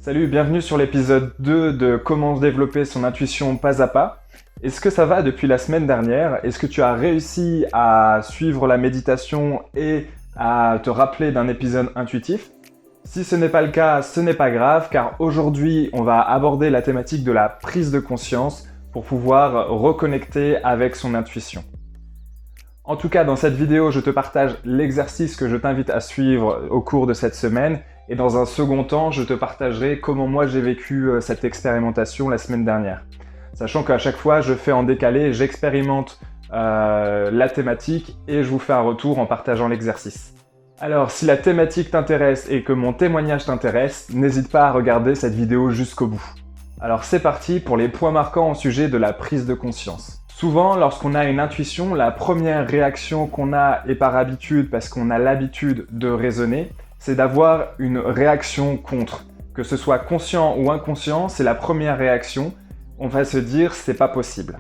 Salut, bienvenue sur l'épisode 2 de Comment développer son intuition pas à pas. Est-ce que ça va depuis la semaine dernière? Est-ce que tu as réussi à suivre la méditation et à te rappeler d'un épisode intuitif? Si ce n'est pas le cas, ce n'est pas grave, car aujourd'hui, on va aborder la thématique de la prise de conscience pour pouvoir reconnecter avec son intuition. En tout cas, dans cette vidéo, je te partage l'exercice que je t'invite à suivre au cours de cette semaine. Et dans un second temps, je te partagerai comment moi j'ai vécu cette expérimentation la semaine dernière. Sachant qu'à chaque fois, je fais en décalé, j'expérimente la thématique et je vous fais un retour en partageant l'exercice. Alors, si la thématique t'intéresse et que mon témoignage t'intéresse, n'hésite pas à regarder cette vidéo jusqu'au bout. Alors c'est parti pour les points marquants au sujet de la prise de conscience. Souvent, lorsqu'on a une intuition, la première réaction qu'on a, et par habitude, parce qu'on a l'habitude de raisonner, c'est d'avoir une réaction contre. Que ce soit conscient ou inconscient, c'est la première réaction. On va se dire, c'est pas possible.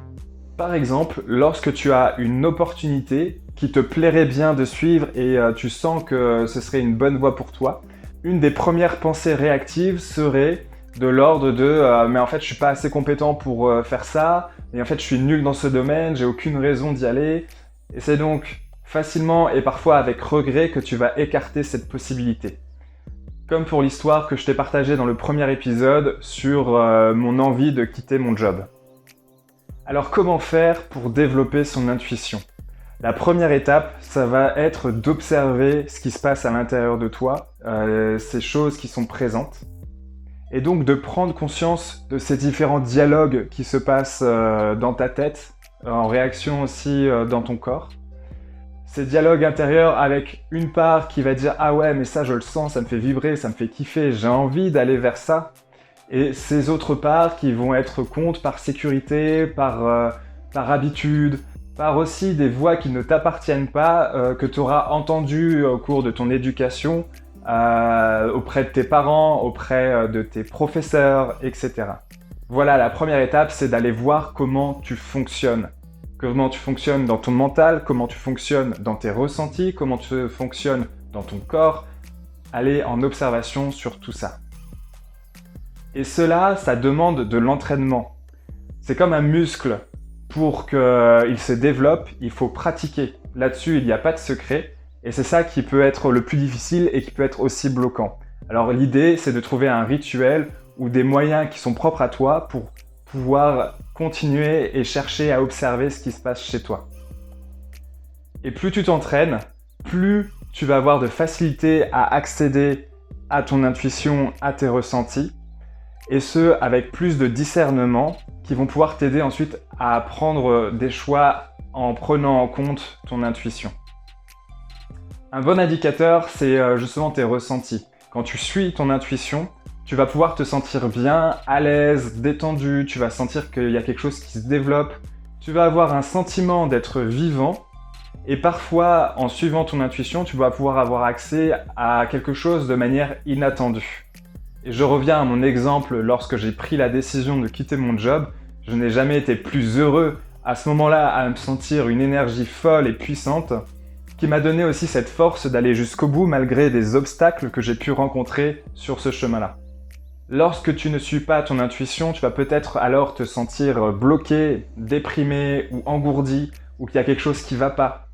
Par exemple, lorsque tu as une opportunité qui te plairait bien de suivre et tu sens que ce serait une bonne voie pour toi, une des premières pensées réactives serait de l'ordre de mais en fait je suis pas assez compétent pour faire ça, et en fait je suis nul dans ce domaine, j'ai aucune raison d'y aller. Et c'est donc facilement et parfois avec regret que tu vas écarter cette possibilité. Comme pour l'histoire que je t'ai partagée dans le premier épisode sur mon envie de quitter mon job. Alors comment faire pour développer son intuition? La première étape, ça va être d'observer ce qui se passe à l'intérieur de toi, ces choses qui sont présentes. Et donc de prendre conscience de ces différents dialogues qui se passent dans ta tête, en réaction aussi dans ton corps. Ces dialogues intérieurs avec une part qui va dire « Ah ouais, mais ça je le sens, ça me fait vibrer, ça me fait kiffer, j'ai envie d'aller vers ça ». Et ces autres parts qui vont être contre par sécurité, par habitude, par aussi des voix qui ne t'appartiennent pas, que tu auras entendues au cours de ton éducation, auprès de tes parents, auprès de tes professeurs, etc. Voilà, la première étape, c'est d'aller voir comment tu fonctionnes. Comment tu fonctionnes dans ton mental, comment tu fonctionnes dans tes ressentis, comment tu fonctionnes dans ton corps. Aller en observation sur tout ça. Et cela, ça demande de l'entraînement. C'est comme un muscle. Pour qu'il se développe, il faut pratiquer. Là-dessus, il n'y a pas de secret. Et c'est ça qui peut être le plus difficile et qui peut être aussi bloquant. Alors l'idée, c'est de trouver un rituel ou des moyens qui sont propres à toi pour pouvoir continuer et chercher à observer ce qui se passe chez toi. Et plus tu t'entraînes, plus tu vas avoir de facilité à accéder à ton intuition, à tes ressentis, et ce, avec plus de discernement qui vont pouvoir t'aider ensuite à prendre des choix en prenant en compte ton intuition. Un bon indicateur, c'est justement tes ressentis. Quand tu suis ton intuition, tu vas pouvoir te sentir bien, à l'aise, détendu, tu vas sentir qu'il y a quelque chose qui se développe, tu vas avoir un sentiment d'être vivant, et parfois, en suivant ton intuition, tu vas pouvoir avoir accès à quelque chose de manière inattendue. Et je reviens à mon exemple, lorsque j'ai pris la décision de quitter mon job, je n'ai jamais été plus heureux à ce moment-là à me sentir une énergie folle et puissante, qui m'a donné aussi cette force d'aller jusqu'au bout malgré des obstacles que j'ai pu rencontrer sur ce chemin-là. Lorsque tu ne suis pas ton intuition, tu vas peut-être alors te sentir bloqué, déprimé ou engourdi, ou qu'il y a quelque chose qui ne va pas.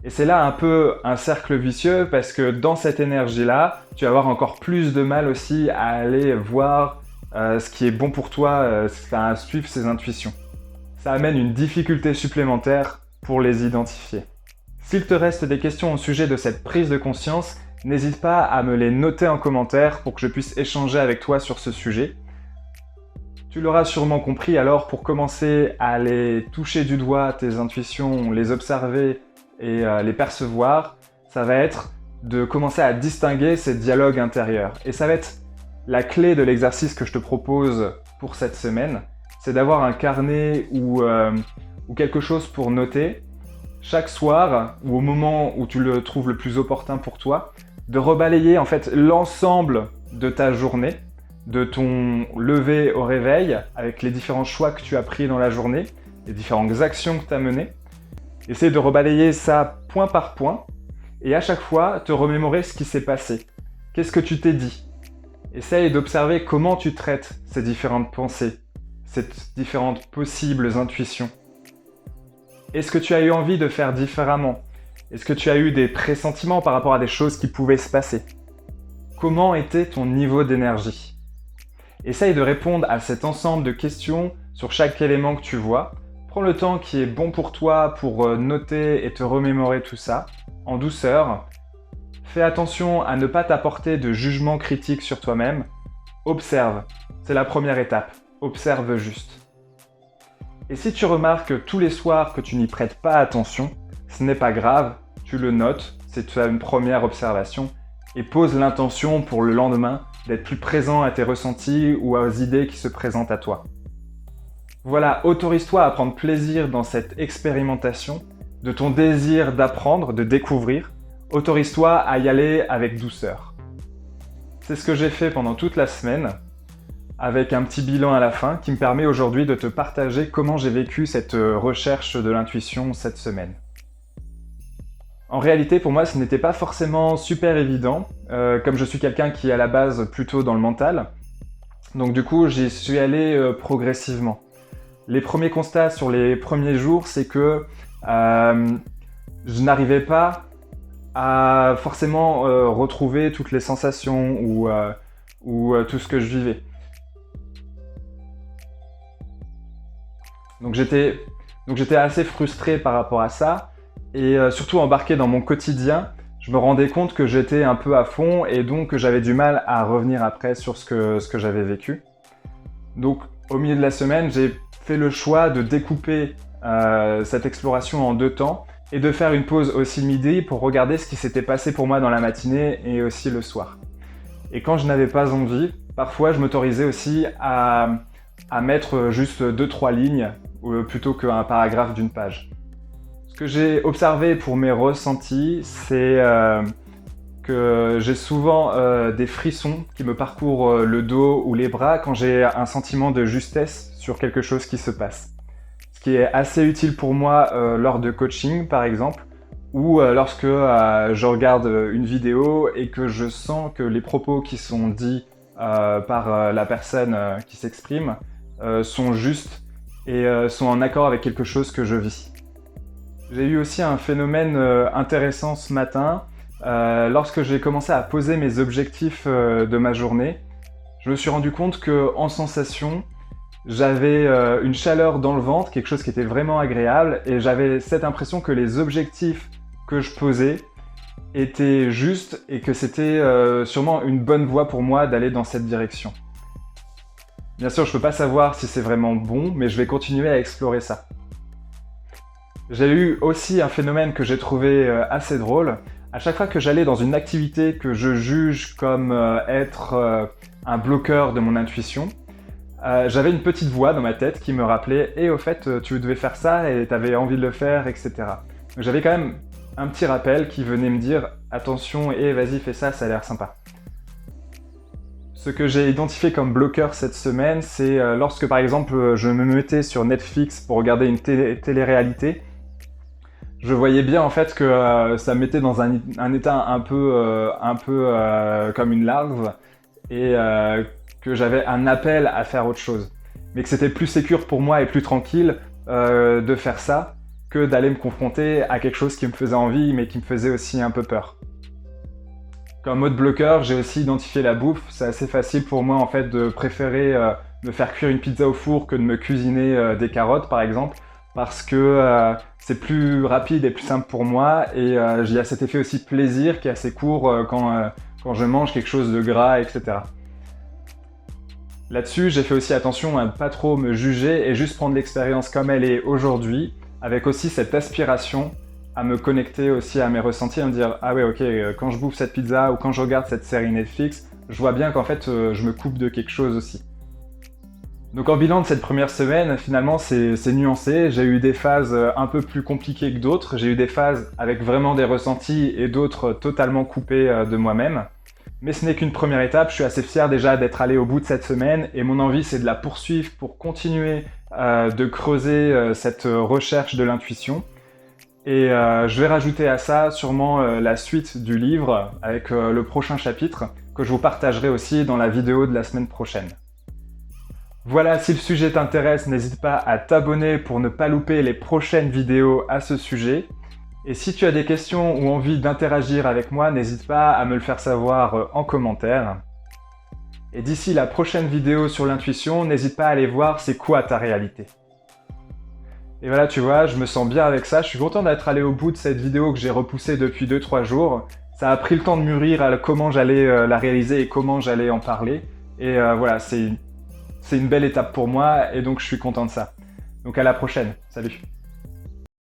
Et c'est là un peu un cercle vicieux parce que dans cette énergie-là, tu vas avoir encore plus de mal aussi à aller voir ce qui est bon pour toi, à suivre ses intuitions. Ça amène une difficulté supplémentaire pour les identifier. S'il te reste des questions au sujet de cette prise de conscience, n'hésite pas à me les noter en commentaire pour que je puisse échanger avec toi sur ce sujet. Tu l'auras sûrement compris, alors pour commencer à aller toucher du doigt tes intuitions, les observer et les percevoir, ça va être de commencer à distinguer ces dialogues intérieurs. Et ça va être la clé de l'exercice que je te propose pour cette semaine, c'est d'avoir un carnet ou quelque chose pour noter chaque soir, ou au moment où tu le trouves le plus opportun pour toi, de rebalayer en fait l'ensemble de ta journée, de ton lever au réveil, avec les différents choix que tu as pris dans la journée, les différentes actions que tu as menées. Essaye de rebalayer ça point par point, et à chaque fois, te remémorer ce qui s'est passé. Qu'est-ce que tu t'es dit? Essaye d'observer comment tu traites ces différentes pensées, ces différentes possibles intuitions. Est-ce que tu as eu envie de faire différemment? Est-ce que tu as eu des pressentiments par rapport à des choses qui pouvaient se passer? Comment était ton niveau d'énergie? Essaye de répondre à cet ensemble de questions sur chaque élément que tu vois. Prends le temps qui est bon pour toi pour noter et te remémorer tout ça, en douceur. Fais attention à ne pas t'apporter de jugement critique sur toi-même. Observe, c'est la première étape. Observe juste. Et si tu remarques tous les soirs que tu n'y prêtes pas attention, ce n'est pas grave, tu le notes, c'est une première observation, et pose l'intention pour le lendemain d'être plus présent à tes ressentis ou aux idées qui se présentent à toi. Voilà, autorise-toi à prendre plaisir dans cette expérimentation, de ton désir d'apprendre, de découvrir. Autorise-toi à y aller avec douceur. C'est ce que j'ai fait pendant toute la semaine, avec un petit bilan à la fin qui me permet aujourd'hui de te partager comment j'ai vécu cette recherche de l'intuition cette semaine. En réalité, pour moi, ce n'était pas forcément super évident, comme je suis quelqu'un qui est à la base plutôt dans le mental. Donc du coup, j'y suis allé progressivement. Les premiers constats sur les premiers jours, c'est que je n'arrivais pas à forcément retrouver toutes les sensations ou tout ce que je vivais. Donc j'étais assez frustré par rapport à ça et surtout embarqué dans mon quotidien, je me rendais compte que j'étais un peu à fond et donc que j'avais du mal à revenir après sur ce que j'avais vécu. Donc au milieu de la semaine, j'ai fait le choix de découper cette exploration en 2 temps et de faire une pause aussi le midi pour regarder ce qui s'était passé pour moi dans la matinée et aussi le soir. Et quand je n'avais pas envie, parfois je m'autorisais aussi à mettre juste 2-3 lignes plutôt qu'un paragraphe d'une page. Ce que j'ai observé pour mes ressentis, c'est que j'ai souvent des frissons qui me parcourent le dos ou les bras quand j'ai un sentiment de justesse sur quelque chose qui se passe. Ce qui est assez utile pour moi lors de coaching par exemple, ou lorsque je regarde une vidéo et que je sens que les propos qui sont dits par la personne qui s'exprime sont justes et sont en accord avec quelque chose que je vis. J'ai eu aussi un phénomène intéressant ce matin. Lorsque j'ai commencé à poser mes objectifs de ma journée, je me suis rendu compte qu'en sensation, j'avais une chaleur dans le ventre, quelque chose qui était vraiment agréable, et j'avais cette impression que les objectifs que je posais étaient justes et que c'était sûrement une bonne voie pour moi d'aller dans cette direction. Bien sûr, je ne peux pas savoir si c'est vraiment bon, mais je vais continuer à explorer ça. J'ai eu aussi un phénomène que j'ai trouvé assez drôle. À chaque fois que j'allais dans une activité que je juge comme être un bloqueur de mon intuition, j'avais une petite voix dans ma tête qui me rappelait « Et au fait, tu devais faire ça et tu avais envie de le faire, etc. » Donc j'avais quand même un petit rappel qui venait me dire « Attention, vas-y, fais ça, ça a l'air sympa. » Ce que j'ai identifié comme bloqueur cette semaine, c'est lorsque par exemple je me mettais sur Netflix pour regarder une télé-réalité, je voyais bien en fait que ça me mettait dans un état un peu comme une larve et que j'avais un appel à faire autre chose. Mais que c'était plus sécure pour moi et plus tranquille de faire ça que d'aller me confronter à quelque chose qui me faisait envie mais qui me faisait aussi un peu peur. Comme mode bloqueur, j'ai aussi identifié la bouffe. C'est assez facile pour moi en fait de préférer me faire cuire une pizza au four que de me cuisiner des carottes par exemple, parce que c'est plus rapide et plus simple pour moi et il y a cet effet aussi plaisir qui est assez court quand je mange quelque chose de gras, etc. Là-dessus, j'ai fait aussi attention à ne pas trop me juger et juste prendre l'expérience comme elle est aujourd'hui, avec aussi cette aspiration à me connecter aussi à mes ressentis, à me dire « Ah ouais, ok, quand je bouffe cette pizza ou quand je regarde cette série Netflix, je vois bien qu'en fait, je me coupe de quelque chose aussi. » Donc en bilan de cette première semaine, finalement, c'est nuancé. J'ai eu des phases un peu plus compliquées que d'autres. J'ai eu des phases avec vraiment des ressentis et d'autres totalement coupées de moi-même. Mais ce n'est qu'une première étape. Je suis assez fier déjà d'être allé au bout de cette semaine et mon envie, c'est de la poursuivre pour continuer de creuser cette recherche de l'intuition. Et je vais rajouter à ça sûrement la suite du livre avec le prochain chapitre que je vous partagerai aussi dans la vidéo de la semaine prochaine. Voilà, si le sujet t'intéresse, n'hésite pas à t'abonner pour ne pas louper les prochaines vidéos à ce sujet. Et si tu as des questions ou envie d'interagir avec moi, n'hésite pas à me le faire savoir en commentaire. Et d'ici la prochaine vidéo sur l'intuition, n'hésite pas à aller voir c'est quoi ta réalité. Et voilà, tu vois, je me sens bien avec ça. Je suis content d'être allé au bout de cette vidéo que j'ai repoussée depuis 2-3 jours. Ça a pris le temps de mûrir à comment j'allais la réaliser et comment j'allais en parler. Et voilà, c'est une belle étape pour moi et donc je suis content de ça. Donc à la prochaine. Salut!